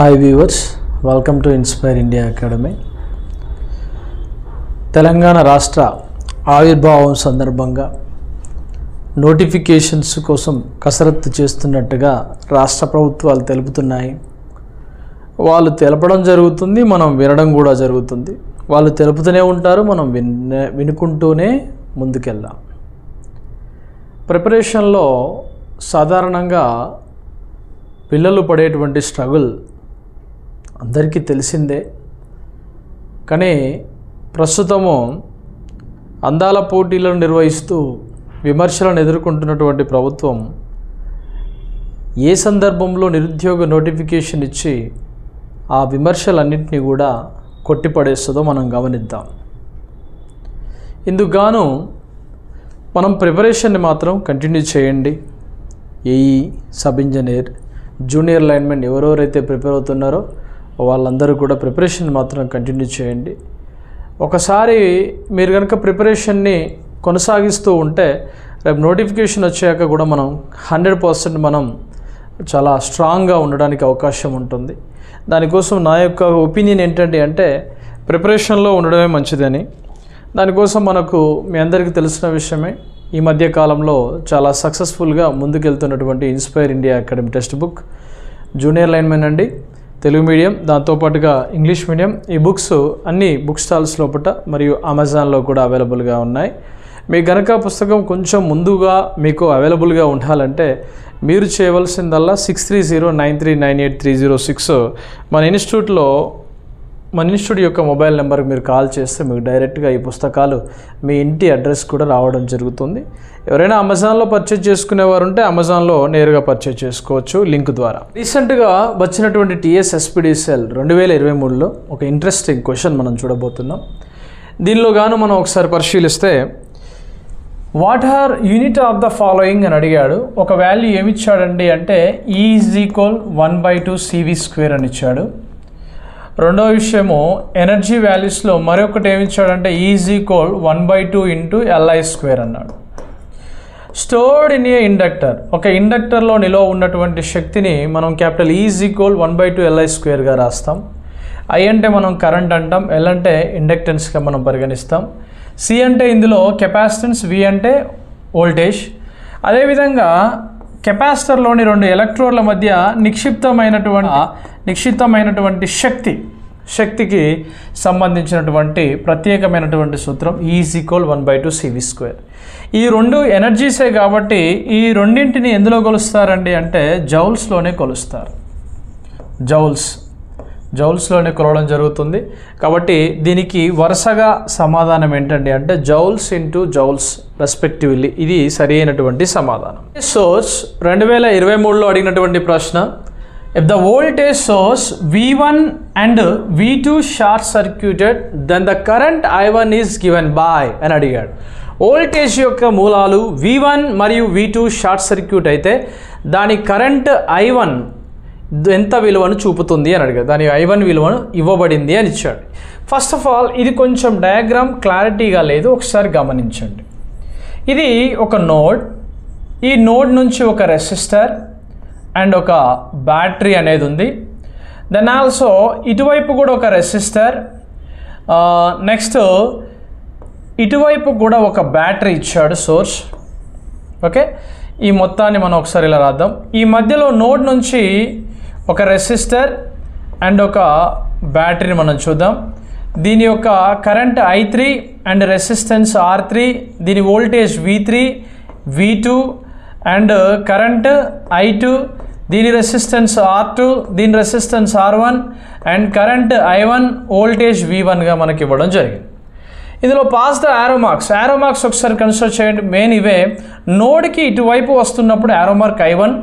Hi viewers, welcome to inspire India academy. Telangana రాష్ట్ర ఆవిర్భావం సందర్భంగా నోటిఫికేషన్స్ కోసం కసరత్తు చేస్తున్నట్టుగా రాష్ట్ర ప్రభుత్వాలు తెలుపుతున్నాయి. వాళ్ళు తెలపడం జరుగుతుంది, మనం వినడం కూడా జరుగుతుంది. వాళ్ళు తెలుపుతూనే ఉంటారు, మనం వినుకుంటూనే ముందుకెళ్దాం. ప్రిపరేషన్లో సాధారణంగా పిల్లలు పడేటువంటి స్ట్రగుల్ అందరికీ తెలిసిందే. కానీ ప్రస్తుతము అందాల పోటీలను నిర్వహిస్తూ విమర్శలను ఎదుర్కొంటున్నటువంటి ప్రభుత్వం ఏ సందర్భంలో నిరుద్యోగ నోటిఫికేషన్ ఇచ్చి ఆ విమర్శలన్నింటినీ కూడా కొట్టిపడేస్తుందో మనం గమనిద్దాం. ఇందుకు గాను మనం ప్రిపరేషన్ని మాత్రం కంటిన్యూ చేయండి. AE, sub engineer, junior linemen ఎవరెవరైతే ప్రిపేర్ అవుతున్నారో వాళ్ళందరూ కూడా ప్రిపరేషన్ మాత్రం కంటిన్యూ చేయండి. ఒకసారి మీరు కనుక ప్రిపరేషన్ని కొనసాగిస్తూ ఉంటే రేపు నోటిఫికేషన్ వచ్చాక కూడా మనం 100% మనం చాలా స్ట్రాంగ్గా ఉండడానికి అవకాశం ఉంటుంది. దానికోసం నా యొక్క ఒపీనియన్ ఏంటంటే అంటే ప్రిపరేషన్లో ఉండడమే మంచిదని. దానికోసం మనకు మీ అందరికీ తెలిసిన విషయమే, ఈ మధ్య కాలంలో చాలా సక్సెస్ఫుల్గా ముందుకెళ్తున్నటువంటి inspire India academy text book junior linemen అండి, తెలుగు మీడియం, దాంతోపాటుగా ఇంగ్లీష్ మీడియం. ఈ బుక్స్ అన్ని బుక్ స్టాల్స్ లోపల మరియు అమెజాన్లో కూడా అవైలబుల్గా ఉన్నాయి. మీకు గనక పుస్తకం కొంచెం ముందుగా మీకు అవైలబుల్గా ఉండాలంటే మీరు చేయవలసిందల్లా 6309398306 మన ఇన్స్టిట్యూట్ యొక్క మొబైల్ నెంబర్కి మీరు కాల్ చేస్తే మీకు డైరెక్ట్గా ఈ పుస్తకాలు మీ ఇంటి అడ్రస్ కూడా రావడం జరుగుతుంది. ఎవరైనా అమెజాన్లో పర్చేజ్ చేసుకునేవారు ఉంటే అమెజాన్లో నేరుగా పర్చేజ్ చేసుకోవచ్చు లింక్ ద్వారా. రీసెంట్గా వచ్చినటువంటి TSSPDCL 2023లో ఒక ఇంట్రెస్టింగ్ క్వశ్చన్ మనం చూడబోతున్నాం. దీనిలో గాను మనం ఒకసారి పరిశీలిస్తే what are unit of the following అని అడిగాడు. ఒక వాల్యూ ఏమిచ్చాడండి అంటే E = 1/2 CV² అని ఇచ్చాడు. రెండవ విషయము ఎనర్జీ వాల్యూస్లో మరొకటి ఏమిచ్చాడంటే E = 1/2 × Li² అన్నాడు. స్టోర్డ్ ఇన్ ఏ ఇండక్టర్, ఒక ఇండక్టర్లో నిల్వ ఉన్నటువంటి శక్తిని మనం క్యాపిటల్ E = 1/2 Li² రాస్తాం. I అంటే మనం కరెంట్ అంటాం, L అంటే ఇండక్టెన్స్గా మనం పరిగణిస్తాం, C అంటే ఇందులో కెపాసిటెన్స్, V అంటే వోల్టేజ్. అదేవిధంగా కెపాసిటర్లోని రెండు ఎలక్ట్రోడ్ల మధ్య నిక్షిప్తమైనటువంటి శక్తికి సంబంధించినటువంటి ప్రత్యేకమైనటువంటి సూత్రం E = 1/2 CV². ఈ రెండు ఎనర్జీసే కాబట్టి ఈ రెండింటిని ఎందులో కొలుస్తారండి అంటే జౌల్స్లోనే కొలుస్తారు. జౌల్స్లోనే కొలవడం జరుగుతుంది. కాబట్టి దీనికి వరుసగా సమాధానం ఏంటండి అంటే జౌల్స్ × జౌల్స్ రెస్పెక్టివ్లీ. ఇది సరి అయినటువంటి సమాధానం. సోర్స్ 2023లో అడిగినటువంటి ప్రశ్న, if the voltage source V1 and V2 short circuited then the current I1 is given by అని అడిగాడు. వోల్టేజ్ యొక్క మూలాలు V1 మరియు V2 షార్ట్ సర్క్యూట్ అయితే దాని కరెంట్ I1 ఎంత విలువను చూపుతుంది అని అడిగాడు. దాని I1 విలువను ఇవ్వబడింది అని ఇచ్చాడు. ఫస్ట్ ఆఫ్ ఆల్ ఇది కొంచెం డయాగ్రామ్ క్లారిటీగా లేదు, ఒకసారి గమనించండి. ఇది ఒక నోడ్, ఈ నోడ్ నుంచి ఒక రెసిస్టర్ అండ్ ఒక బ్యాటరీ అనేది ఉంది. దెన్ ఆల్సో ఇటువైపు కూడా ఒక రెసిస్టర్, నెక్స్ట్ ఇటువైపు కూడా ఒక బ్యాటరీ ఇచ్చాడు సోర్స్. ఓకే, ఈ మొత్తాన్ని మనం ఒకసారి ఇలా రాద్దాం. ఈ మధ్యలో నోడ్ నుంచి ఒక రెసిస్టర్ అండ్ ఒక బ్యాటరీని మనం చూద్దాం. దీని యొక్క current I3 and resistance R3, దీని voltage V3, V2 and current I2, దీని రెసిస్టెన్స్ R2, దీని resistance R1 and current I1, voltage V1గా మనకి ఇవ్వడం జరిగింది. ఇందులో పాస్ ద యారో మార్క్స్ ఒకసారి కన్సిడర్ చేయండి. మెయిన్ ఇవే. నోడ్కి ఇటువైపు వస్తున్నప్పుడు యారో మార్క్ I1,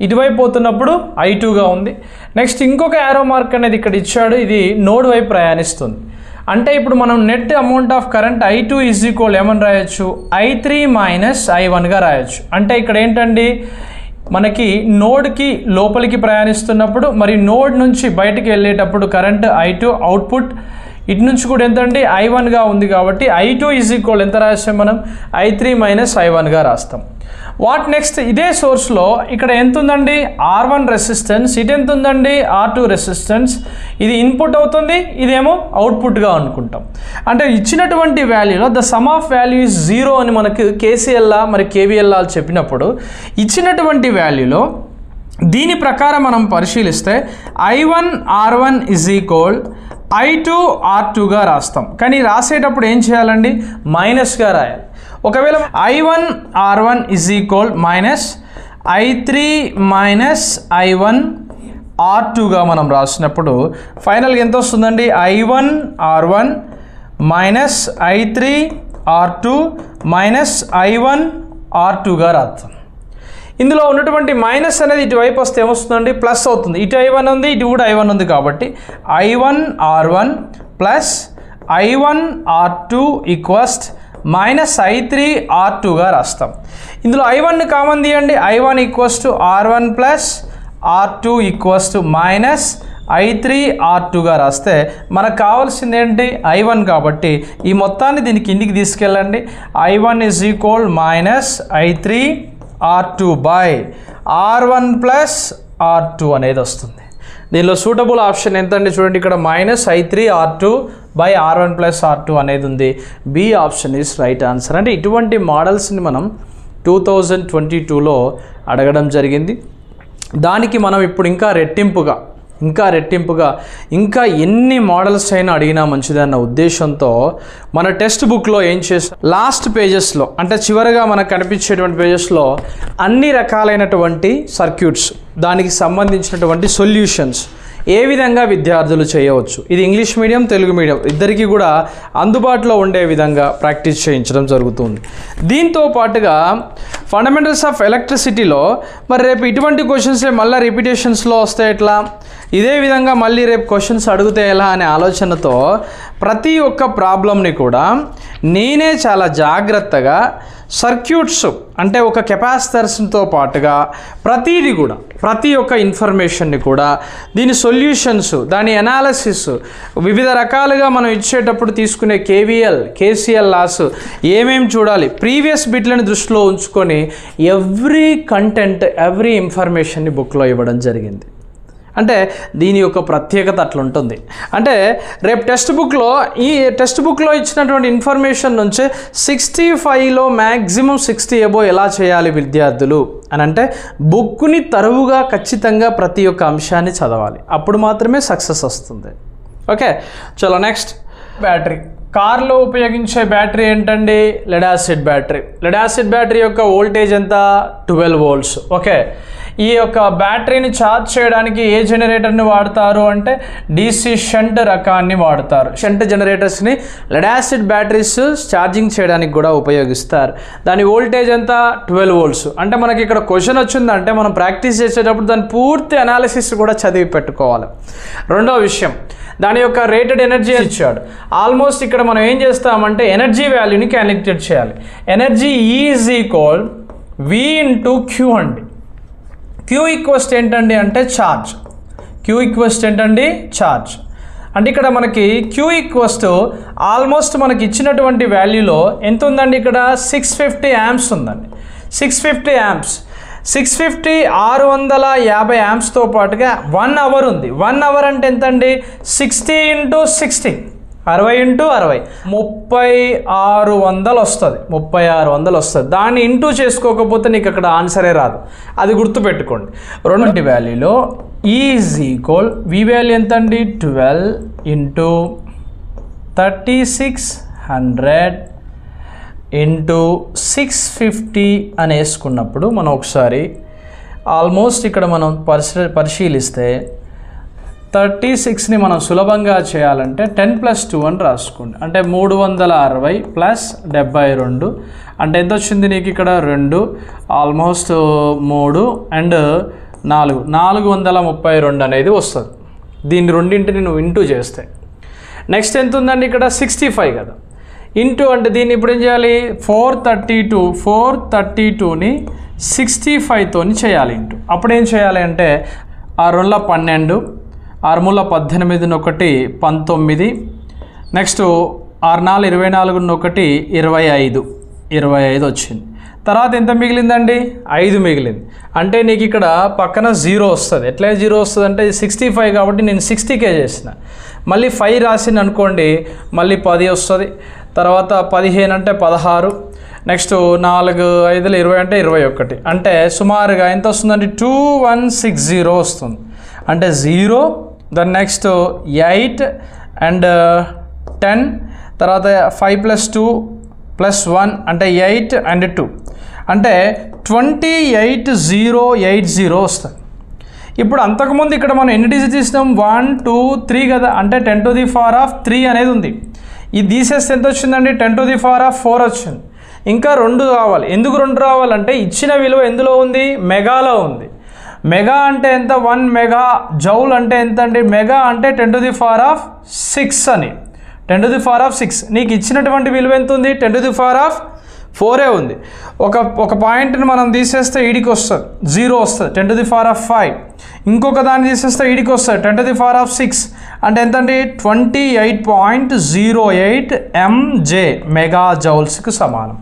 ఇటువైపు పోతున్నప్పుడు I2గా ఉంది. నెక్స్ట్ ఇంకొక యారో మార్క్ అనేది ఇక్కడ ఇచ్చాడు, ఇది నోడ్ వైపు ప్రయాణిస్తుంది. అంటే ఇప్పుడు మనం net amount of current I2 = ఏమని రాయొచ్చు, I3 - I1గా రాయొచ్చు. అంటే ఇక్కడ ఏంటండి మనకి నోడ్కి లోపలికి ప్రయాణిస్తున్నప్పుడు మరి నోడ్ నుంచి బయటికి వెళ్ళేటప్పుడు కరెంట్ I2 అవుట్పుట్, ఇటు నుంచి కూడా ఎంత అండి I1గా ఉంది కాబట్టి I2 ఈజ్ ఈక్వల్ ఎంత రాస్తాం మనం I3 మైనస్ I1గా రాస్తాం. వాట్ నెక్స్ట్ ఇదే సోర్స్లో ఇక్కడ ఎంత ఉందండి R1 రెసిస్టెన్స్, ఇటు ఎంత ఉందండి R2 రెసిస్టెన్స్. ఇది ఇన్పుట్ అవుతుంది, ఇదేమో అవుట్పుట్గా అనుకుంటాం. అంటే ఇచ్చినటువంటి వాల్యూలో the sum of value is 0 అని మనకు KCLలా మరి KVLలా చెప్పినప్పుడు ఇచ్చినటువంటి వాల్యూలో దీని ప్రకారం మనం పరిశీలిస్తే I1 R1 is equal I2 R2గా రాస్తాం. కానీ రాసేటప్పుడు ఏం చేయాలండి మైనస్గా రాయాలి. ఒకవేళ I1 R1 is equal minus I3 minus I1 R2గా మనం రాసినప్పుడు ఫైనల్గా ఎంత వస్తుందండి I1 R1 minus I3 R2 minus I1 R2గా రాస్తాం. ఇందులో ఉన్నటువంటి మైనస్ అనేది ఇటువైపు వస్తే ఏమొస్తుందండి ప్లస్ అవుతుంది. ఇటు I1 ఉంది, ఇటు కూడా I1 ఉంది కాబట్టి I1 R1 plus I1 R2 equals minus I3 R2గా రాస్తాం. ఇందులో I1ని కామన్ తీయండి. I1 equals to R1 plus R2 equals to minus I3 R2గా రాస్తే మనకు కావాల్సింది ఏంటి I1 కాబట్టి ఈ మొత్తాన్ని దీనికి కిందికి తీసుకెళ్ళండి. I1 is equal minus I3 R2 by R1 plus R2 అనేది వస్తుంది. దీనిలో సూటబుల్ ఆప్షన్ ఎంత అండి చూడండి, ఇక్కడ minus I3 R2 by R1 plus R2 అనేది ఉంది. B option is right answer. అంటే ఇటువంటి మోడల్స్ని మనం 2022లో అడగడం జరిగింది. దానికి మనం ఇప్పుడు ఇంకా రెట్టింపుగా ఇంకా ఎన్ని మోడల్స్ అయినా అడిగినా మంచిదన్న ఉద్దేశంతో మన టెక్స్ట్ బుక్లో ఏం చేస్తాం లాస్ట్ పేజెస్లో అంటే చివరిగా మనకు కనిపించేటువంటి పేజెస్లో అన్ని రకాలైనటువంటి సర్క్యూట్స్ దానికి సంబంధించినటువంటి సొల్యూషన్స్ ఏ విధంగా విద్యార్థులు చేయవచ్చు, ఇది ఇంగ్లీష్ మీడియం తెలుగు మీడియం ఇద్దరికీ కూడా అందుబాటులో ఉండే విధంగా ప్రాక్టీస్ చేయించడం జరుగుతుంది. దీంతో పాటుగా ఫండమెంటల్స్ ఆఫ్ ఎలక్ట్రిసిటీలో మరి రేపు ఇటువంటి క్వశ్చన్సే మళ్ళీ రిపిటేషన్స్లో వస్తే ఎట్లా, ఇదే విధంగా మళ్ళీ రేపు క్వశ్చన్స్ అడిగితే ఎలా అనే ఆలోచనతో ప్రతి ఒక్క ప్రాబ్లమ్ని కూడా నేనే చాలా జాగ్రత్తగా సర్క్యూట్స్ అంటే ఒక కెపాసిటర్స్తో పాటుగా ప్రతిదీ కూడా ప్రతి ఒక్క ఇన్ఫర్మేషన్ని కూడా దీని సొల్యూషన్స్ దాని అనాలిసిస్ వివిధ రకాలుగా మనం ఇచ్చేటప్పుడు తీసుకునే KVL KCL లాస్ ఏమేమి చూడాలి ప్రీవియస్ బిట్లను దృష్టిలో ఉంచుకొని ఎవ్రీ కంటెంట్ ఎవ్రీ ఇన్ఫర్మేషన్ని బుక్లో ఇవ్వడం జరిగింది. అంటే దీని యొక్క ప్రత్యేకత అట్లుంటుంది. అంటే రేపు టెక్స్ట్ బుక్లో ఇచ్చినటువంటి ఇన్ఫర్మేషన్ నుంచి 65లో మ్యాక్సిమం 60 అబో ఎలా చేయాలి విద్యార్థులు అని అంటే బుక్ని తరువుగా ఖచ్చితంగా ప్రతి ఒక్క అంశాన్ని చదవాలి, అప్పుడు మాత్రమే సక్సెస్ వస్తుంది. ఓకే చలో నెక్స్ట్ బ్యాటరీ. కార్లో ఉపయోగించే బ్యాటరీ ఏంటండి lead acid battery. Lead acid battery యొక్క వోల్టేజ్ ఎంత 12 volts. ఓకే ఈ యొక్క బ్యాటరీని ఛార్జ్ చేయడానికి ఏ జనరేటర్ని వాడతారు అంటే DC షంట్ రకాన్ని వాడతారు. షంట్ జనరేటర్స్ని లెడ్ యాసిడ్ బ్యాటరీస్ ఛార్జింగ్ చేయడానికి కూడా ఉపయోగిస్తారు. దాని వోల్టేజ్ ఎంత 12 volts. అంటే మనకి ఇక్కడ క్వశ్చన్ వచ్చిందంటే మనం ప్రాక్టీస్ చేసేటప్పుడు దాని పూర్తి అనాలిసిస్ కూడా చదివి పెట్టుకోవాలి. రెండో విషయం దాని యొక్క రేటెడ్ ఎనర్జీ ఇచ్చాడు. ఆల్మోస్ట్ ఇక్కడ మనం ఏం చేస్తామంటే ఎనర్జీ వాల్యూని క్యాలిక్యులేట్ చేయాలి. Energy is equal V into Q అండి. Q ఈక్వస్ట్ ఏంటండి అంటే ఛార్జ్. Q ఈక్వస్ట్ ఏంటండి ఛార్జ్. అంటే ఇక్కడ మనకి Q ఈక్వస్ట్ ఆల్మోస్ట్ మనకి ఇచ్చినటువంటి వాల్యూలో ఎంత ఉందండి ఇక్కడ 650 amps ఉందండి. 650 amps 650 650 amps పాటుగా 1 hour ఉంది. 1 hour అంటే ఎంత అండి 60 × 60 60 × 60 3600 వస్తుంది. 3600 వస్తుంది. దాన్ని ఇంటూ చేసుకోకపోతే నీకు అక్కడ ఆన్సరే రాదు, అది గుర్తుపెట్టుకోండి. రెండు వాల్యూలో ఈజ్ ఈక్వల్ వి వాల్యూ ఎంత అండి 12 × 3600 ఇంటూ 650 అని వేసుకున్నప్పుడు మనం ఒకసారి ఆల్మోస్ట్ ఇక్కడ మనం పరిశీలిస్తే 36ని మనం సులభంగా చేయాలంటే 10 + 2 అని రాసుకోండి. అంటే 360 + 72 అంటే ఎంత వచ్చింది నీకు ఇక్కడ 2 ఆల్మోస్ట్ 3 అండ్ 4 432 అనేది వస్తుంది. దీన్ని రెండింటిని నువ్వు ఇంటూ చేస్తే నెక్స్ట్ ఎంత ఉందండి ఇక్కడ 65 కదా. ఇంటూ అంటే దీన్ని ఇప్పుడు ఏం చేయాలి 432ని 65తోని చేయాలి ఇంటూ. అప్పుడు ఏం చేయాలి అంటే 6 × 12 6 × 18 1 19 నెక్స్ట్ 6 4 24 1 25 వచ్చింది. తర్వాత ఎంత మిగిలిందండి? 5 మిగిలింది. అంటే నీకు ఇక్కడ పక్కన 0 వస్తుంది. ఎట్లా 0 వస్తుంది అంటే 65 కాబట్టి నేను 60K చేసిన. మళ్ళీ 5 రాసిన అనుకోండి, మళ్ళీ 10 వస్తుంది. తర్వాత 15 అంటే 16. నెక్స్ట్ 4 5 20 అంటే 21. అంటే సుమారుగా ఎంత వస్తుందండి? 2160 వస్తుంది. అంటే 0, దాని నెక్స్ట్ 8 అండ్ 10, తర్వాత 5 + 2 + 1 అంటే 8 అండ్ 2 అంటే 28080 వస్తుంది. ఇప్పుడు అంతకుముందు ఇక్కడ మనం ఎన్ని డిజిట్స్ ఇస్తాం? 1 2 3 కదా, అంటే 10⁻³ అనేది ఉంది. ఇది తీసేస్తే ఎంత వచ్చిందండి? 10⁻⁴ వచ్చింది. ఇంకా 2 కావాలి. ఎందుకు 2 రావాలంటే ఇచ్చిన విలువ ఎందులో ఉంది? మెగాలో ఉంది. మెగా అంటే ఎంత? 1 మెగా జౌల్ అంటే ఎంత అండి? మెగా అంటే 10⁻⁶ అని. 10⁻⁶. నీకు ఇచ్చినటువంటి విలువ ఎంత ఉంది? 10⁻⁴ ఉంది. ఒక పాయింట్ని మనం తీసేస్తే ఈడికి వస్తుంది 0 వస్తుంది, 10⁵. ఇంకొక దాన్ని తీసేస్తే ఈడికి వస్తుంది 10⁻⁶. అంటే ఎంత అండి? 28.08 MJ మెగా జౌల్స్కి సమానం.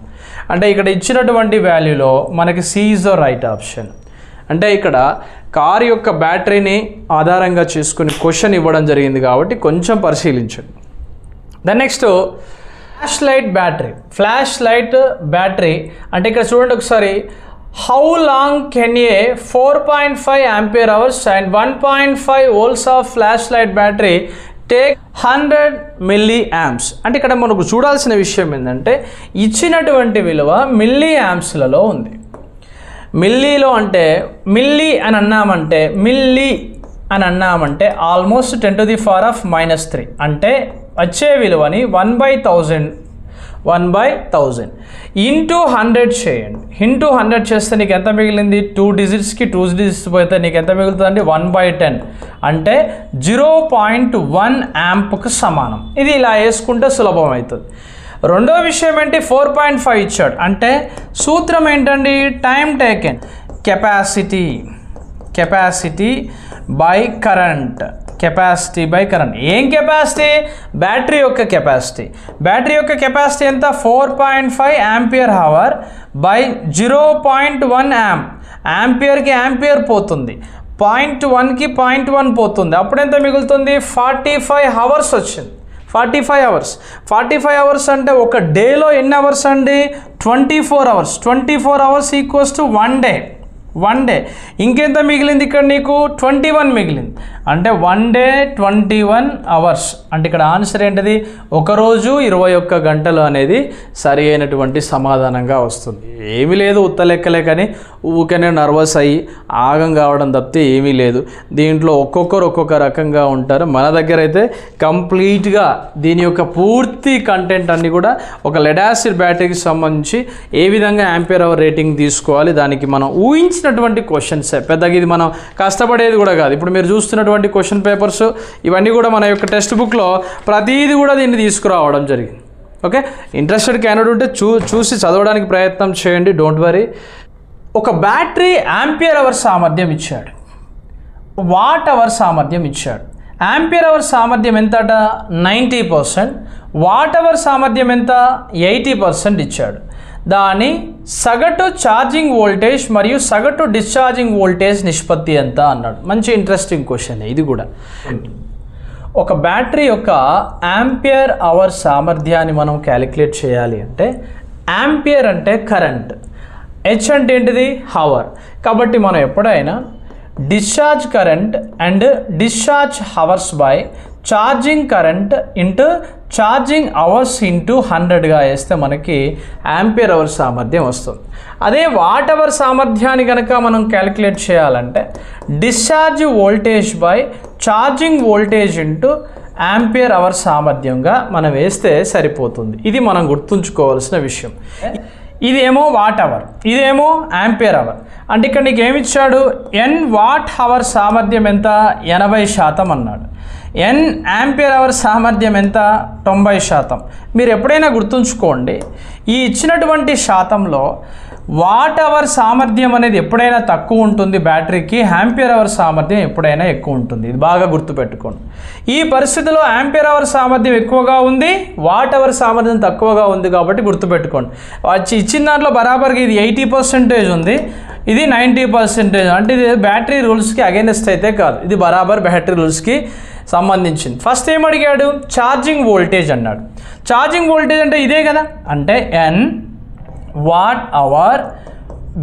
అంటే ఇక్కడ ఇచ్చినటువంటి వాల్యూలో మనకి C is the right option. అంటే ఇక్కడ కార్ యొక్క బ్యాటరీని ఆధారంగా చేసుకుని క్వశ్చన్ ఇవ్వడం జరిగింది కాబట్టి కొంచెం పరిశీలించండి. Then next flash light battery అంటే ఇక్కడ చూడండి ఒకసారి. How long can a 4.5 ampere hours and 1.5 volts of flash light battery take 100 milli amps. అంటే ఇక్కడ మనకు చూడాల్సిన విషయం ఏంటంటే ఇచ్చినటువంటి విలువ మిల్లీ యాంప్స్లలో ఉంది. మిల్లీలో అంటే మిల్లీ అని అన్నామంటే ఆల్మోస్ట్ 10⁻³ అంటే వచ్చే విలువని 1/1000 ఇంటూ 100 చేయండి. ఇంటూ 100 చేస్తే నీకు ఎంత మిగిలింది? 2 డిజిట్స్కి 2 డిజిట్స్ పోతే నీకు ఎంత మిగులుతుందండి? 1/10 అంటే 0.1 యాంప్కి సమానం. ఇది ఇలా వేసుకుంటే సులభం అవుతుంది. రెండో విషయం ఏంటి? 4.5 ఇచ్చాడు అంటే సూత్రం ఏంటండి? Time taken capacity by current. ఏం కెపాసిటీ? బ్యాటరీ యొక్క కెపాసిటీ ఎంత? 4.5 ఆంపియర్ అవర్ బై 0.1 యాంప్. యాంపియర్కి యాంపియర్ పోతుంది, 0.1కి 0.1 పోతుంది. అప్పుడు ఎంత మిగులుతుంది? 45 అవర్స్ వచ్చింది. 45 అవర్స్ అంటే ఒక డేలో ఎన్ని అవర్స్ అండి? 24 hours. 24 hours equals to 1 day. ఇంకెంత మిగిలింది ఇక్కడ నీకు? 21 మిగిలింది. అంటే 1 డే 21 అవర్స్. అంటే ఇక్కడ ఆన్సర్ ఏంటిది? ఒకరోజు 21 గంటలు అనేది సరి అయినటువంటి సమాధానంగా వస్తుంది. ఏమీ లేదు, ఉత్త లెక్కలే, కానీ ఊకనే నర్వస్ అయ్యి ఆగం కావడం తప్పితే ఏమీ లేదు. దీంట్లో ఒక్కొక్కరు ఒక్కొక్క రకంగా ఉంటారు. మన దగ్గర అయితే కంప్లీట్గా దీని యొక్క పూర్తి కంటెంట్ అన్నీ కూడా ఒక లెడ్ యాసిడ్ బ్యాటరీకి సంబంధించి ఏ విధంగా యాంపియర్ అవర్ రేటింగ్ తీసుకోవాలి, దానికి మనం ఊహించినటువంటి క్వశ్చన్సే. పెద్దగా ఇది మనం కష్టపడేది కూడా కాదు. ఇప్పుడు మీరు చూస్తున్నటువంటి క్వశ్చన్ పేపర్స్ ఇవన్నీ కూడా మన యొక్క టెక్స్ట్ బుక్లో ప్రతిదీ కూడా దీన్ని తీసుకురావడం జరిగింది. ఓకే, ఇంట్రెస్టెడ్ క్యాండిడేట్ ఉంటే చూసి చదవడానికి ప్రయత్నం చేయండి. Don't worry. ఒక బ్యాటరీ ఆంపియర్ అవర్ సామర్థ్యం ఇచ్చాడు, వాట్ అవర్ సామర్థ్యం ఇచ్చాడు. ఆంపియర్ అవర్ సామర్థ్యం ఎంతట? 90%. వాట్ అవర్ సామర్థ్యం ఎంత? 80% ఇచ్చాడు. దాని సగటు ఛార్జింగ్ వోల్టేజ్ మరియు సగటు డిశ్చార్జింగ్ వోల్టేజ్ నిష్పత్తి ఎంత అన్నాడు. మంచి ఇంట్రెస్టింగ్ క్వశ్చన్ ఇది కూడా. ఒక బ్యాటరీ యొక్క ఆంపియర్ అవర్ సామర్థ్యాన్ని మనం క్యాలిక్యులేట్ చేయాలి అంటే ఆంపియర్ అంటే కరెంట్, హెచ్ అంటే ఏంటిది? హవర్. కాబట్టి మనం ఎప్పుడైనా discharge current and discharge hours by charging current into charging hours into 100గా వేస్తే మనకి ఆంపియర్ అవర్ సామర్థ్యం వస్తుంది. అదే వాట్ అవర్ సామర్థ్యాన్ని కనుక మనం క్యాలిక్యులేట్ చేయాలంటే discharge voltage by charging voltage into ampere hour సామర్థ్యంగా మనం వేస్తే సరిపోతుంది. ఇది మనం గుర్తుంచుకోవాల్సిన విషయం. ఇదేమో వాట్ అవర్, ఇదేమో ఆంపియర్ అవర్. అంటే ఇక్కడ నీకు ఏమి ఇచ్చాడు? ఎన్ వాట్ అవర్ సామర్థ్యం ఎంత? 80% అన్నాడు. ఎన్ ఆంపియర్ అవర్ సామర్థ్యం ఎంత? 90%. మీరు ఎప్పుడైనా గుర్తుంచుకోండి, ఈ ఇచ్చినటువంటి శాతంలో వాట్ అవర్ సామర్థ్యం అనేది ఎప్పుడైనా తక్కువ ఉంటుంది బ్యాటరీకి, ఆంపియర్ అవర్ సామర్థ్యం ఎప్పుడైనా ఎక్కువ ఉంటుంది. ఇది బాగా గుర్తుపెట్టుకోండి. ఈ పరిస్థితిలో ఆంపియర్ అవర్ సామర్థ్యం ఎక్కువగా ఉంది, వాట్ అవర్ సామర్థ్యం తక్కువగా ఉంది కాబట్టి గుర్తుపెట్టుకోండి. ఇచ్చిన దాంట్లో బరాబర్గా ఇది 80% ఉంది, ఇది 90%. అంటే ఇది బ్యాటరీ రూల్స్కి అగైనెస్ట్ అయితే కాదు, ఇది బరాబర్ బ్యాటరీ రూల్స్కి సంబంధించింది. ఫస్ట్ ఏం అడిగాడు? ఛార్జింగ్ వోల్టేజ్ అన్నాడు. ఛార్జింగ్ వోల్టేజ్ అంటే ఇదే కదా, అంటే N watt hour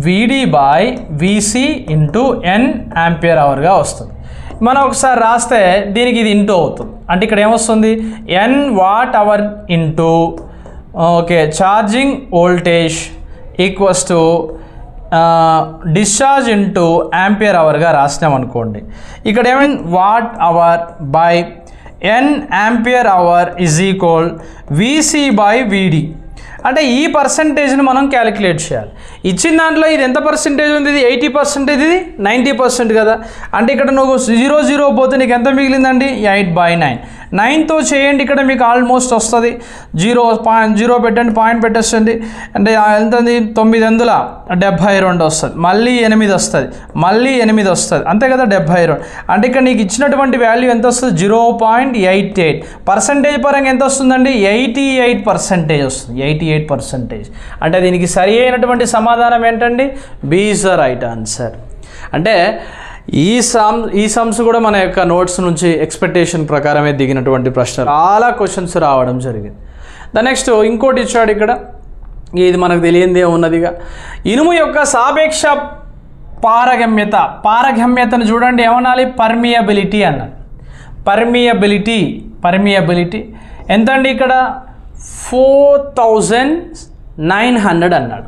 VD by VC into N ampere అవర్గా వస్తుంది. మనం ఒకసారి రాస్తే దీనికి ఇది ఇంటూ అవుతుంది. అంటే ఇక్కడ ఏమొస్తుంది? N watt hour into charging voltage equals to discharge into ampere అవర్గా రాసినాం అనుకోండి. ఇక్కడ ఏమైంది? Watt hour by N ampere hour is equal VC by VD. అంటే ఈ పర్సంటేజ్ని మనం క్యాలిక్యులేట్ చేయాలి. ఇచ్చిన దాంట్లో ఇది ఎంత పర్సంటేజ్ ఉంది? ఇది 80%, ఇది 90% కదా. అంటే ఇక్కడ నువ్వు 0 పోతే నీకు ఎంత మిగిలిందండి? 8/9. 9తో చేయండి, ఇక్కడ మీకు ఆల్మోస్ట్ వస్తుంది. 0 పెట్టండి, పాయింట్ పెట్టేస్తుంది. అంటే ఎంత? 9/72 వస్తుంది. మళ్ళీ 8 వస్తుంది, మళ్ళీ 8 వస్తుంది, అంతే కదా 72. అంటే ఇక్కడ నీకు ఇచ్చినటువంటి వాల్యూ ఎంత వస్తుంది? 0.88. పర్సంటేజ్ పరంగా ఎంత వస్తుందండి? 88% వస్తుంది. 88%. అంటే దీనికి సరి అయినటువంటి సమాధానం ఏంటండి? B is the right answer. అంటే ఈ సమ్స్ కూడా మన యొక్క నోట్స్ నుంచి ఎక్స్పెక్టేషన్ ప్రకారమే దిగినటువంటి ప్రశ్నలు, చాలా క్వశ్చన్స్ రావడం జరిగింది. నెక్స్ట్ ఇంకోటి ఇచ్చాడు ఇక్కడ, ఇది మనకు తెలియందే ఉన్నదిగా. ఇనుము యొక్క సాపేక్ష పారగమ్యతను చూడండి, ఏమనాలి? పర్మియబిలిటీ అన్నాడు. పర్మియబిలిటీ ఎంతండి? ఇక్కడ 4900 అన్నాడు.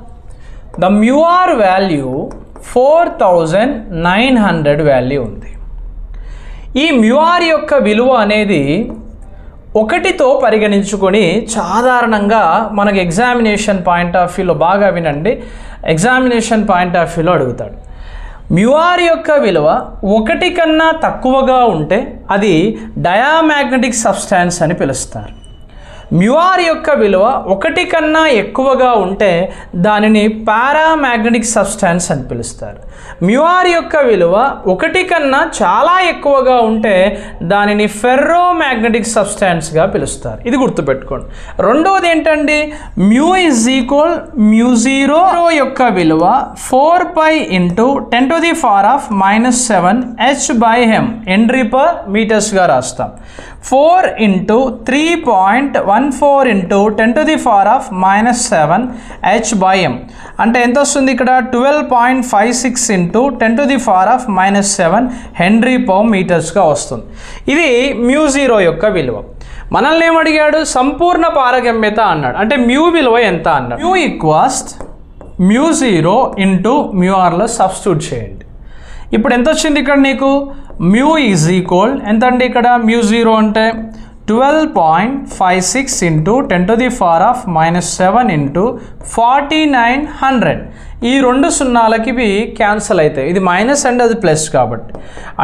ద మ్యూఆర్ వాల్యూ 4900 వాల్యూ ఉంది. ఈ మ్యూఆర్ యొక్క విలువ అనేది 1తో పరిగణించుకొని సాధారణంగా మనకు ఎగ్జామినేషన్ పాయింట్ ఆఫ్ వ్యూలో, బాగా వినండి, ఎగ్జామినేషన్ పాయింట్ ఆఫ్ వ్యూలో అడుగుతాడు. మ్యూఆర్ యొక్క విలువ 1 కన్నా తక్కువగా ఉంటే అది డయామాగ్నెటిక్ సబ్స్టాన్స్ అని పిలుస్తారు. మ్యూఆర్ యొక్క విలువ 1 కన్నా ఎక్కువగా ఉంటే దానిని పారామాగ్నెటిక్ సబ్స్టాన్స్ అని పిలుస్తారు. మ్యూఆర్ యొక్క విలువ 1 కన్నా చాలా ఎక్కువగా ఉంటే దానిని ఫెర్రోమాగ్నెటిక్ సబ్స్టాన్స్గా పిలుస్తారు. ఇది గుర్తుపెట్టుకోండి. రెండోది ఏంటండి? మ్యూ ఈజ్ ఈక్వల్ μ0 యొక్క విలువ 4π ఇంటూ 10⁻⁻⁷ H/m హెన్రీ పర్ మీటర్స్గా రాస్తాం. 4 ఇంటూ 3.14 ఇంటూ 10⁻⁻⁷ H/m అంటే ఎంత వస్తుంది? ఇక్కడ 12.56 ఇంటూ 10⁻⁻⁷ హెన్రీ పర్ మీటర్స్గా వస్తుంది. ఇది μ0 యొక్క విలువ. మనల్ని ఏమడిగాడు? సంపూర్ణ పారగమ్యత అన్నాడు. అంటే మ్యూ విలువ ఎంత అన్నాడు? మ్యూ ఈక్వల్స్ μ0 ఇంటూ మ్యూఆర్లో సబ్స్టిట్యూట్ చేయండి. ఇప్పుడు ఎంత వచ్చింది ఇక్కడ నీకు? మ్యూ ఈజ్ ఈక్వల్ ఎంత అండి? ఇక్కడ μ0 అంటే 12.56 ఇంటూ 10⁻⁻⁷ ఇంటూ 4900. ఈ 2 సున్నాలకి ఇవి క్యాన్సల్ అవుతాయి, ఇది మైనస్ అండ్ అది ప్లస్ కాబట్టి.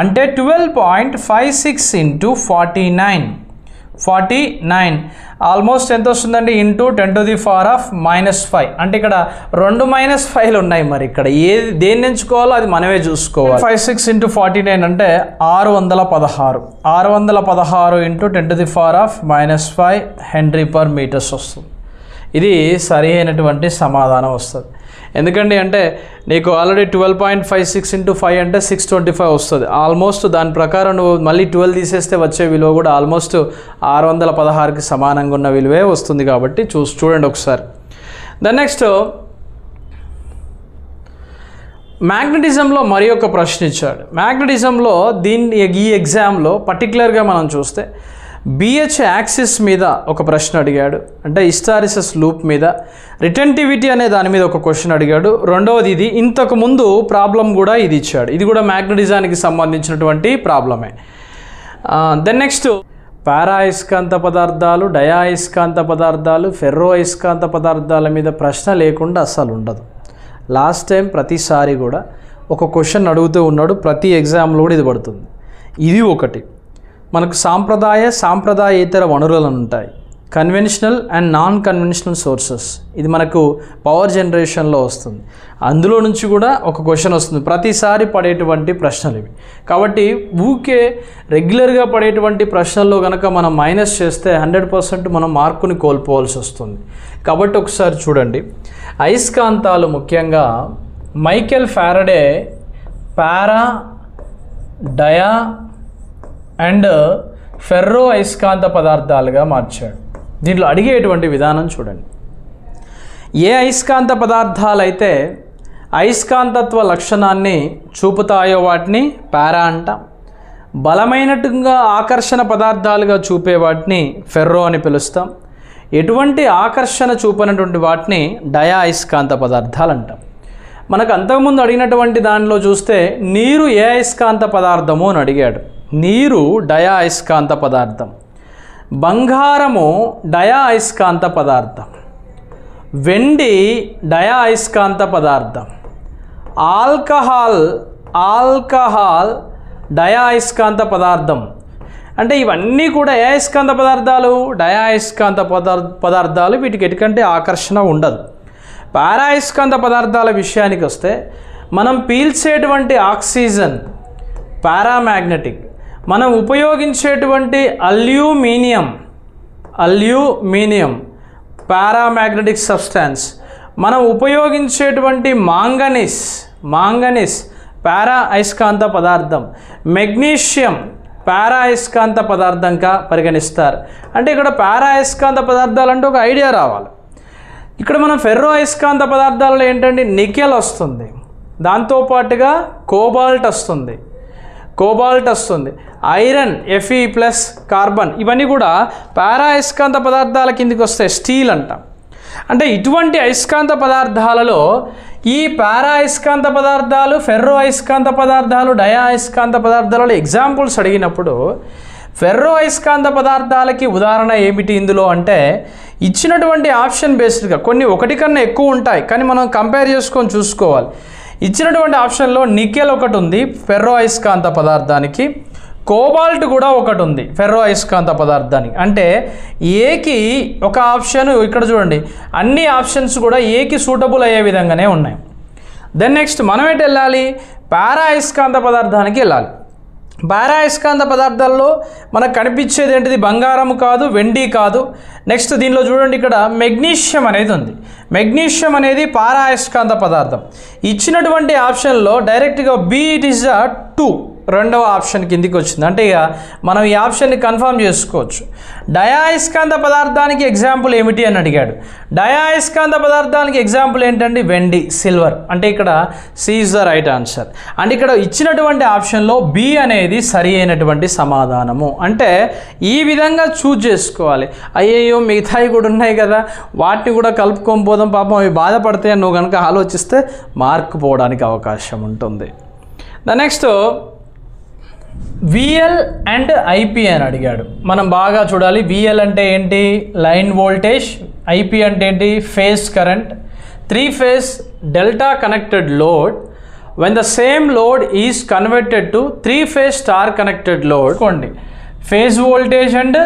అంటే 12.56 ఇంటూ 49 ఆల్మోస్ట్ ఎంత వస్తుందండి? ఇంటూ 10⁻⁻⁵. అంటే ఇక్కడ 2 -5లు ఉన్నాయి. మరి ఇక్కడ దేన్ని ఎంచుకోవాలో అది మనమే చూసుకోవాలి. 56 ఇంటూ 49 అంటే 616 ఇంటూ 10⁻⁻⁵ హెన్రీ పర్ మీటర్స్ వస్తుంది. ఇది సరి అయినటువంటి సమాధానం వస్తుంది. ఎందుకండి అంటే నీకు ఆల్రెడీ 12.56 ఇంటూ 5 అంటే 625 వస్తుంది. ఆల్మోస్ట్ దాని ప్రకారం నువ్వు మళ్ళీ 12 తీసేస్తే వచ్చే విలువ కూడా ఆల్మోస్ట్ 616కి సమానంగా ఉన్న విలువే వస్తుంది. కాబట్టి చూడండి ఒకసారి. నెక్స్ట్ మ్యాగ్నెటిజంలో మరి ఒక ప్రశ్న ఇచ్చాడు. మ్యాగ్నెటిజంలో ఈ ఎగ్జామ్లో పర్టికులర్గా మనం చూస్తే BH యాక్సిస్ మీద ఒక ప్రశ్న అడిగాడు, అంటే హిస్టారిసిస్ లూప్ మీద. రిటెంటివిటీ అనే దాని మీద ఒక క్వశ్చన్ అడిగాడు. రెండవది ఇది, ఇంతకు ముందు ప్రాబ్లం కూడా ఇది ఇచ్చాడు. ఇది కూడా మ్యాగ్నెటిజానికి సంబంధించినటువంటి ప్రాబ్లమే. నెక్స్ట్ పారా అయస్కాంత పదార్థాలు, డయా అయస్కాంత పదార్థాలు, ఫెర్రో అయస్కాంత పదార్థాల మీద ప్రశ్న లేకుండా అస్సలు ఉండదు. లాస్ట్ టైం ప్రతిసారి కూడా ఒక క్వశ్చన్ అడుగుతూ ఉన్నాడు, ప్రతి ఎగ్జామ్లో కూడా ఇది పడుతుంది. ఇది ఒకటి. మనకు సాంప్రదాయేతర వనరులు ఉంటాయి. Conventional and non conventional sources, ఇది మనకు పవర్ జనరేషన్లో వస్తుంది. అందులో నుంచి కూడా ఒక క్వశ్చన్ వస్తుంది, ప్రతిసారి పడేటువంటి ప్రశ్నలు ఇవి. కాబట్టి ఊకే రెగ్యులర్గా పడేటువంటి ప్రశ్నల్లో కనుక మనం మైనస్ చేస్తే 100% మనం మార్కుని కోల్పోవాల్సి వస్తుంది. కాబట్టి ఒకసారి చూడండి, అయస్కాంతాలు ముఖ్యంగా Michael Faraday para, dia and ferro అయస్కాంత పదార్థాలుగా మార్చాడు. దీంట్లో అడిగేటువంటి విధానం చూడండి. ఏ అయస్కాంత పదార్థాలు అయితే అయస్కాంతత్వ లక్షణాన్ని చూపుతాయో వాటిని పారా అంటాం. బలమైనట్టుగా ఆకర్షణ పదార్థాలుగా చూపే వాటిని ఫెర్రో అని పిలుస్తాం. ఎటువంటి ఆకర్షణ చూపనటువంటి వాటిని డయా అయస్కాంత పదార్థాలు అంటాం. మనకు అంతకుముందు అడిగినటువంటి దానిలో చూస్తే నీరు ఏ అయస్కాంత పదార్థము అని అడిగాడు. నీరు డయా అయస్కాంత పదార్థం. బంగారము డయా అయస్కాంత పదార్థం. వెండి డయా అయస్కాంత పదార్థం. ఆల్కహాల్ డయా అయస్కాంత పదార్థం. అంటే ఇవన్నీ కూడా ఏ అయస్కాంత పదార్థాలు? డయా అయస్కాంత పదార్థాలు. వీటికి ఎటుకంటే ఆకర్షణ ఉండదు. పారాయస్కాంత పదార్థాల విషయానికి వస్తే మనం పీల్చేటువంటి ఆక్సిజన్ పారామాగ్నెటిక్. మనం ఉపయోగించేటువంటి అల్యూమినియం పారామాగ్నెటిక్ సబ్స్టాన్స్. మనం ఉపయోగించేటువంటి మాంగనీస్ పారా అయస్కాంత పదార్థం. మెగ్నీషియం పారా అయస్కాంత పదార్థంగా పరిగణిస్తారు. అంటే ఇక్కడ పారా అయస్కాంత పదార్థాలు అంటే ఒక ఐడియా రావాలి. ఇక్కడ మనం ఫెర్రో అయస్కాంత పదార్థాలలో ఏంటంటే నికెల్ వస్తుంది, దాంతోపాటుగా కోబాల్ట్ వస్తుంది, ఐరన్ Fe+ కార్బన్, ఇవన్నీ కూడా పారా అయస్కాంత పదార్థాల కిందికి వస్తాయి. స్టీల్ అంటాం. అంటే ఇటువంటి అయస్కాంత పదార్థాలలో ఈ పారా అయస్కాంత పదార్థాలు, ఫెర్రో అయస్కాంత పదార్థాలు, డయా అయస్కాంత పదార్థాలలో ఎగ్జాంపుల్స్ అడిగినప్పుడు ఫెర్రో అయస్కాంత పదార్థాలకి ఉదాహరణ ఏమిటి ఇందులో అంటే, ఇచ్చినటువంటి ఆప్షన్ బేస్డ్గా కొన్ని ఒకటి కన్నా ఎక్కువ ఉంటాయి, కానీ మనం కంపేర్ చేసుకొని చూసుకోవాలి. ఇచ్చినటువంటి ఆప్షన్లో నికెల్ ఒకటి ఉంది ఫెర్రో అయస్కాంత పదార్థానికి, కోబాల్ట్ కూడా ఒకటి ఉంది ఫెర్రో అయస్కాంత పదార్థానికి. అంటే ఏకి ఒక ఆప్షన్, ఇక్కడ చూడండి అన్ని ఆప్షన్స్ కూడా ఏకి సూటబుల్ అయ్యే విధంగానే ఉన్నాయి. దెన్ నెక్స్ట్ మనం ఎటు వెళ్ళాలి? పారా అయస్కాంత పదార్థానికి వెళ్ళాలి. పారా అయస్కాంత పదార్థాల్లో మనకు కనిపించేది ఏంటిది? బంగారం కాదు, వెండి కాదు. నెక్స్ట్ దీనిలో చూడండి, ఇక్కడ మెగ్నీషియం అనేది ఉంది. మెగ్నీషియం అనేది పారా అయస్కాంత పదార్థం. ఇచ్చినటువంటి ఆప్షన్లో డైరెక్ట్గా బి ఇట్ ఈస్ 2 రెండవ ఆప్షన్ కిందికి వచ్చింది. అంటే ఇక మనం ఈ ఆప్షన్ని కన్ఫర్మ్ చేసుకోవచ్చు. డయా అయస్కాంత పదార్థానికి ఎగ్జాంపుల్ ఏమిటి అని అడిగాడు. డయా అయస్కాంత పదార్థానికి ఎగ్జాంపుల్ ఏంటంటే వెండి, సిల్వర్. అంటే ఇక్కడ c is the right answer. అంటే ఇక్కడ ఇచ్చినటువంటి ఆప్షన్లో బి అనేది సరి అయినటువంటి సమాధానము. అంటే ఈ విధంగా చూజ్ చేసుకోవాలి. అయ్యయ్యో మిగతాయి కూడా ఉన్నాయి కదా, వాటిని కూడా కలుపుకొని పోదాం, పాపం అవి బాధపడితే నువ్వు కనుక ఆలోచిస్తే మార్క్ పోవడానికి అవకాశం ఉంటుంది. The next VL and IP అని అడిగాడు. మనం బాగా చూడాలి. విఎల్ అంటే ఏంటి? Line voltage. ఐపీ అంటే ఏంటి? Phase current. 3 phase delta connected load when the same load is converted to 3 phase star connected load. కోండి phase voltage and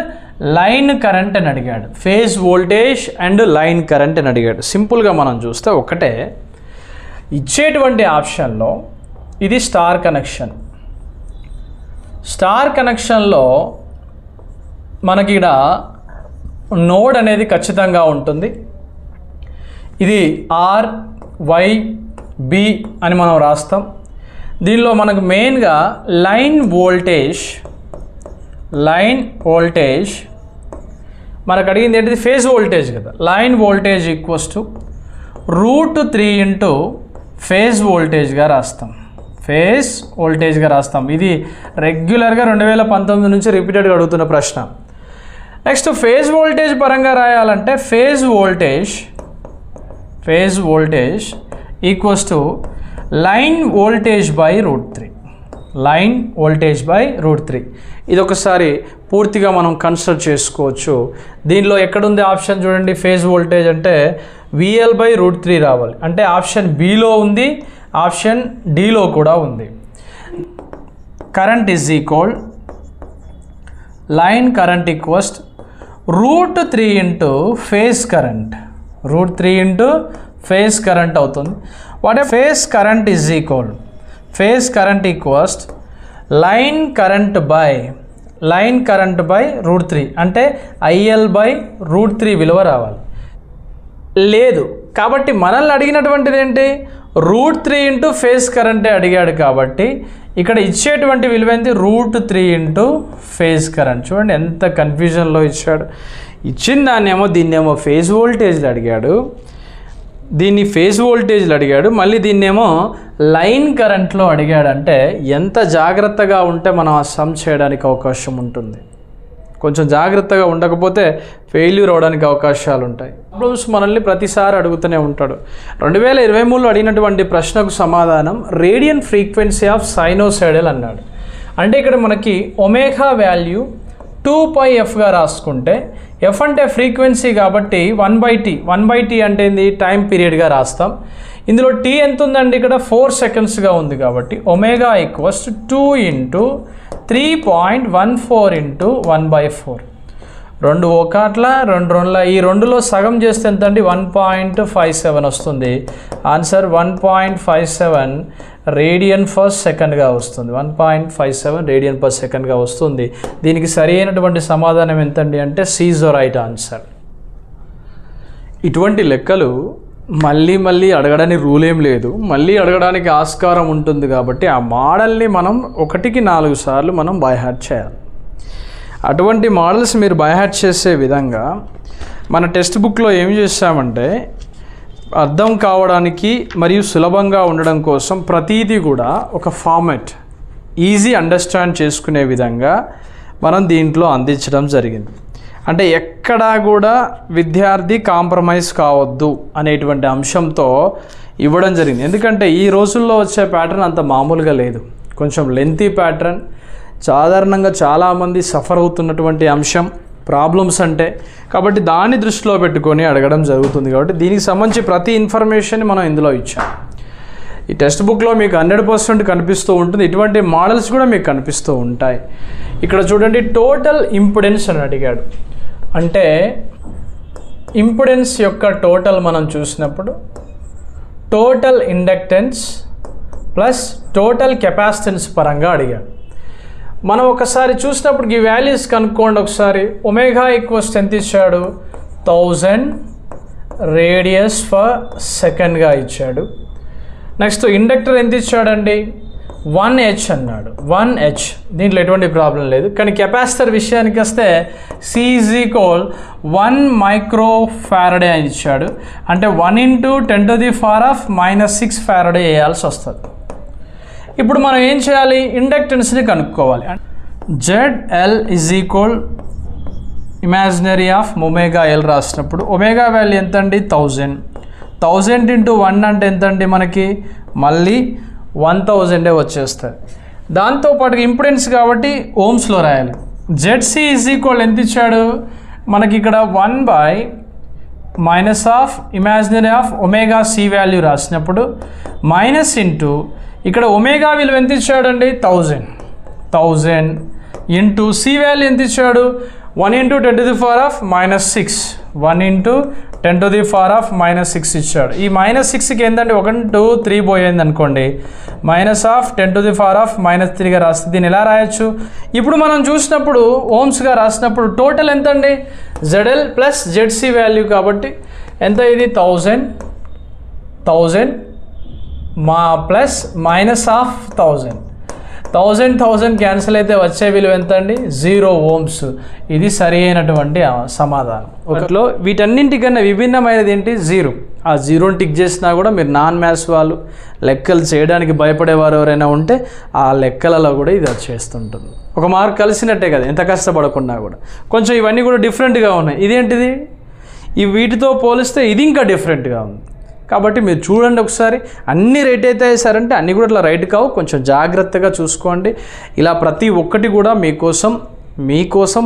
line current అని అడిగాడు. Phase voltage and line current అని అడిగాడు. సింపుల్గా మనం చూస్తే ఒకటే, ఇచ్చేటువంటి ఆప్షన్లో ఇది స్టార్ కనెక్షన్. స్టార్ కనెక్షన్లో మనకి ఇక్కడ నోడ్ అనేది ఖచ్చితంగా ఉంటుంది. ఇది ఆర్, వై, బి అని మనం రాస్తాం. దీనిలో మనకు మెయిన్గా లైన్ వోల్టేజ్ మనకు అడిగింది ఏంటిది? ఫేజ్ వోల్టేజ్ కదా. Line voltage equals to √3 into phase వోల్టేజ్గా రాస్తాం. ఇది రెగ్యులర్గా 2019 నుంచి రిపీటెడ్గా అడుగుతున్న ప్రశ్న. నెక్స్ట్ ఫేజ్ వోల్టేజ్ పరంగా రాయాలంటే phase voltage equals to line voltage by √3. ఇది ఒకసారి పూర్తిగా మనం కన్సిడర్ చేసుకోవచ్చు. దీనిలో ఎక్కడుంది ఆప్షన్ చూడండి. ఫేజ్ వోల్టేజ్ అంటే VL/√3 రావాలి. అంటే ఆప్షన్ బిలో ఉంది, ఆప్షన్ డిలో కూడా ఉంది. Current is equal line current equals √3 into phase current, √3 into phase current అవుతుంది. What phase current is equal, phase current equals line current by √3 అంటే IL/√3 విలువ రావాలి. లేదు కాబట్టి మనల్ని అడిగినటువంటిది ఏంటి, √3 ఇంటూ ఫేజ్ కరెంటే అడిగాడు కాబట్టి ఇక్కడ ఇచ్చేటువంటి విలువ ఏంటి, √3 ఇంటూ ఫేజ్ కరెంట్. చూడండి ఎంత కన్ఫ్యూజన్లో ఇచ్చాడు. ఇచ్చిన దాన్నేమో దీన్నేమో ఫేజ్ వోల్టేజ్లు అడిగాడు, దీన్ని ఫేజ్ వోల్టేజ్లు అడిగాడు, మళ్ళీ దీన్నేమో లైన్ కరెంట్లో అడిగాడంటే ఎంత జాగ్రత్తగా ఉంటే మనం ఆ సమ్ చేయడానికి అవకాశం ఉంటుంది. కొంచెం జాగ్రత్తగా ఉండకపోతే ఫెయిల్యూర్ అవడానికి అవకాశాలు ఉంటాయి. ప్రాబ్లమ్స్ మనల్ని ప్రతిసారి అడుగుతూనే ఉంటాడు. 2023లో అడిగినటువంటి ప్రశ్నకు సమాధానం రేడియన్ ఫ్రీక్వెన్సీ ఆఫ్ సైనోసైడల్ అన్నాడు. అంటే ఇక్కడ మనకి ఒమేగా వాల్యూ 2πf రాసుకుంటే ఎఫ్ అంటే ఫ్రీక్వెన్సీ కాబట్టి 1/t అంటే ఏంది, టైం పీరియడ్గా రాస్తాం. ఇందులో టీ ఎంత ఉందండి, ఇక్కడ 4 సెకండ్స్గా ఉంది కాబట్టి ఒమేగా ఈక్వల్స్ 2 ఇంటూ 3.14 ఇంటూ 1/4. 2 ఒకట్ల 2 2ల ఈ 2లో సగం చేస్తే ఎంత అండి, 1.57 వస్తుంది. ఆన్సర్ 1.57 రేడియన్ పర్ సెకండ్గా వస్తుంది. 1.57 రేడియన్ పర్ సెకండ్గా వస్తుంది. దీనికి సరి అయినటువంటి సమాధానం ఎంతండి అంటే c is the right answer. ఇటువంటి లెక్కలు మళ్ళీ అడగడానికి రూల్ ఏం లేదు, మళ్ళీ అడగడానికి ఆస్కారం ఉంటుంది కాబట్టి ఆ మోడల్ని మనం 1కి 4 సార్లు మనం బై హార్ట్ చేయాలి. అటువంటి మోడల్స్ మీరు బై హార్ట్ చేసే విధంగా మన టెక్స్ట్ బుక్లో ఏం చేస్తామంటే అర్థం కావడానికి మరియు సులభంగా ఉండడం కోసం ప్రతిదీ కూడా ఒక ఫార్మాట్ ఈజీ అండర్స్టాండ్ చేసుకునే విధంగా మనం దీంట్లో అందించడం జరిగింది. అంటే ఎక్కడా కూడా విద్యార్థి కాంప్రమైజ్ కావద్దు అనేటువంటి అంశంతో ఇవ్వడం జరిగింది. ఎందుకంటే ఈ రోజుల్లో వచ్చే ప్యాటర్న్ అంత మామూలుగా లేదు, కొంచెం లెంతీ ప్యాటర్న్. సాధారణంగా చాలామంది సఫర్ అవుతున్నటువంటి అంశం ప్రాబ్లమ్స్ అంటే, కాబట్టి దాన్ని దృష్టిలో పెట్టుకొని అడగడం జరుగుతుంది. కాబట్టి దీనికి సంబంధించి ప్రతి ఇన్ఫర్మేషన్ మనం ఇందులో ఇచ్చాం. ఈ టెక్స్ట్ బుక్లో మీకు 100% కనిపిస్తూ ఉంటుంది, ఇటువంటి మోడల్స్ కూడా మీకు కనిపిస్తూ ఉంటాయి. ఇక్కడ చూడండి టోటల్ ఇంపిడెన్స్ అని అడిగాడు. అంటే ఇంపిడెన్స్ యొక్క టోటల్ మనం చూసినప్పుడు total inductance plus total capacitance పరంగా అడిగాడు. మనం ఒకసారి చూసినప్పుడు ఈ వాల్యూస్ కనుక్కోండి ఒకసారి. ఒమేగా ఈక్వల్స్ ఎంత ఇచ్చాడు, 1000 రేడియస్ పర్ సెకండ్గా ఇచ్చాడు. నెక్స్ట్ ఇండక్టర్ ఎంత ఇచ్చాడండి, 1H అన్నాడు. 1H దీంట్లో ఎటువంటి ప్రాబ్లం లేదు. కానీ కెపాసిటర్ విషయానికి వస్తే C is equal 1 micro Faraday అని ఇచ్చాడు. అంటే 1 ఇంటూ 10⁻⁻6 ఫారడే వేయాల్సి వస్తుంది. ఇప్పుడు మనం ఏం చేయాలి, ఇండక్టెన్స్ని కనుక్కోవాలి. ZL is equal imaginary of omega L రాసినప్పుడు ఒమేగా వాల్యూ ఎంత అండి, 1000 ఇంటూ 1 అంటే ఎంత అండి, మనకి మళ్ళీ 1000 వచ్చేస్తుంది. దాంతోపాటు ఇంపిడెన్స్ కాబట్టి ఓమ్స్లో రాయాలి. ZC ఈజ్ ఈక్వల్ ఎంత ఇచ్చాడు మనకి, ఇక్కడ 1/- of imaginary of omega C value రాసినప్పుడు మైనస్ ఇంటూ ఇక్కడ ఒమేగా విలువ ఎంత ఇచ్చాడండి, 1000 ఇంటూ C వాల్యూ ఎంత ఇచ్చాడు, 1 ఇంటూ 10⁻⁻6 1 ఇంటూ 10⁻⁻6 ఇచ్చాడు. ఈ -6కి ఏంటంటే 1 2 3 పోయింది అనుకోండి, -10⁻⁻3గా రాస్తే దీన్ని ఎలా రాయొచ్చు. ఇప్పుడు మనం చూసినప్పుడు ఓమ్స్గా రాసినప్పుడు టోటల్ ఎంత అండి, ZL ప్లస్ ZC వాల్యూ కాబట్టి ఎంత, ఇది 1000 మా ప్లస్ -1000 క్యాన్సిల్ అయితే వచ్చే విలువ ఎంత అండి, 0 ఓమ్స్. ఇది సరి అయినటువంటి సమాధానం. ఒకటిలో వీటన్నింటికన్నా విభిన్నమైనది ఏంటి, 0. ఆ 0ని టిక్ చేసినా కూడా మీరు నాన్ మ్యాథ్స్ వాళ్ళు లెక్కలు చేయడానికి భయపడేవారు ఎవరైనా ఉంటే ఆ లెక్కలలో కూడా ఇది చేస్తుంటుంది. ఒక మార్క్ కలిసినట్టే కదా, ఎంత కష్టపడకుండా కూడా. కొంచెం ఇవన్నీ కూడా డిఫరెంట్గా ఉన్నాయి. ఇదేంటిది, ఈ వీటితో పోలిస్తే ఇది ఇంకా డిఫరెంట్గా ఉంది. కాబట్టి మీరు చూడండి ఒకసారి, అన్ని రైట్ అయితే వేసారంటే అన్నీ కూడా ఇట్లా రైట్ కావు, కొంచెం జాగ్రత్తగా చూసుకోండి. ఇలా ప్రతి ఒక్కటి కూడా మీకోసం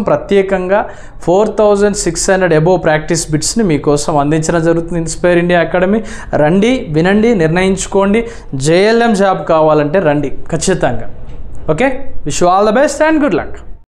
ప్రత్యేకంగా 4600 అబోవ్ ప్రాక్టీస్ బిట్స్ని మీకోసం అందించడం జరుగుతుంది. Inspire India academy. రండి, వినండి, నిర్ణయించుకోండి. JLM జాబ్ కావాలంటే రండి ఖచ్చితంగా. Okay, wish you all the best and good luck.